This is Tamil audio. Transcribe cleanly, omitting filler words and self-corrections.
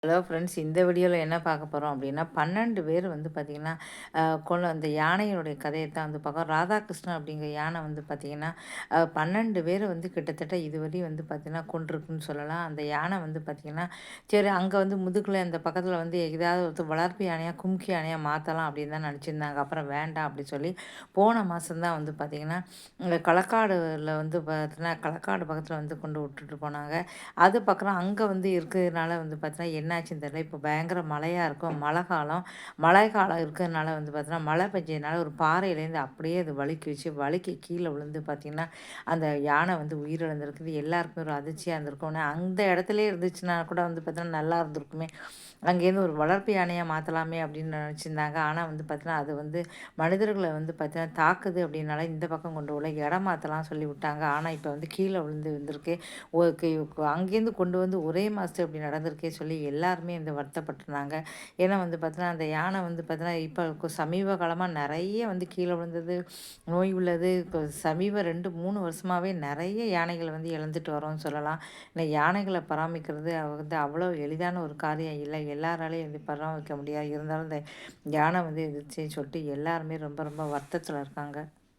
ஹலோ ஃப்ரெண்ட்ஸ், இந்த வீடியோவில் என்ன பார்க்க போகிறோம் அப்படின்னா 12 பேர் வந்து பார்த்திங்கன்னா கொண்டு அந்த யானையினுடைய கதையை தான் வந்து பார்க்கோம். ராதாகிருஷ்ணன் அப்படிங்கிற யானை வந்து பார்த்திங்கன்னா 12 பேர் வந்து கிட்டத்தட்ட இதுவரையும் வந்து பார்த்திங்கன்னா கொண்டிருக்குன்னு சொல்லலாம். அந்த யானை வந்து பார்த்திங்கன்னா சரி அங்கே வந்து முதுகில் அந்த பக்கத்தில் வந்து ஏதாவது ஒரு வளர்ப்பு யானையாக கும்கி யானையாக மாற்றலாம் அப்படின்னு தான் நினச்சிருந்தாங்க. அப்புறம் வேண்டாம் அப்படி சொல்லி போன மாதம்தான் வந்து பார்த்திங்கன்னா இங்கே களக்காடுல வந்து பார்த்தீங்கன்னா களக்காடு பக்கத்தில் வந்து கொண்டு விட்டுட்டு போனாங்க. அது பக்கம் அங்கே வந்து இருக்கிறதுனால வந்து பார்த்தீங்கன்னா என்னாச்சுன்னு தெரியல. இப்போ பயங்கர மழையா இருக்கும். மழை காலம் இருக்கிறதுனால வந்து பார்த்தீங்கன்னா, மழை பெஞ்சதுனால ஒரு பாறையிலேருந்து அப்படியே அது வழுக்கிருச்சு. வழுக்கி கீழ விழுந்து பார்த்தீங்கன்னா, அந்த யானை வந்து உயிரிழந்திருக்குது. எல்லாருக்குமே ஒரு அதிர்ச்சியா இருந்திருக்கும். ஆனா அந்த இடத்துலயே இருந்துச்சுன்னா கூட வந்து பார்த்தீங்கன்னா, நல்லா இருந்திருக்குமே! அங்கேருந்து ஒரு வளர்ப்பு யானையா மாத்தலாமே அப்படின்னு நினச்சிருந்தாங்க. ஆனா வந்து பார்த்தீங்கன்னா, அது வந்து மனிதர்கள வந்து பார்த்தீங்கன்னா தாக்குது அப்படின்னால இந்த பக்கம் கொண்டு போல இடம் மாத்தலாம் சொல்லி விட்டாங்க. ஆனா இப்ப வந்து கீழ விழுந்து இருந்திருக்கு. ஒ கி அங்கேருந்து கொண்டு வந்து ஒரே மாசத்துல இப்படி நடந்திருக்கே சொல்லி எல்லாருமே வந்து வருத்தப்பட்டுருந்தாங்க. ஏன்னா வந்து பார்த்தீங்கன்னா, அந்த யானை வந்து பார்த்தீங்கன்னா, இப்போ சமீப காலமா நெறைய வந்து கீழ விழுந்தது, நோய் உள்ளது. இப்போ சமீப 2, 3 வருஷமாவே நெறைய யானைகள் வந்து இழந்துட்டு வரோம்னு சொல்லலாம். இந்த யானைகள பராமரிக்கிறது வந்து அவ்வளோ எளிதான ஒரு காரியம் இல்ல. எல்லாராலயும் வந்து பராமரிக்க முடியாது. இருந்தாலும் இந்த யானை வந்து இருந்துச்சுன்னு சொல்லிட்டு எல்லாருமே ரொம்ப ரொம்ப வருத்தத்துல இருக்காங்க.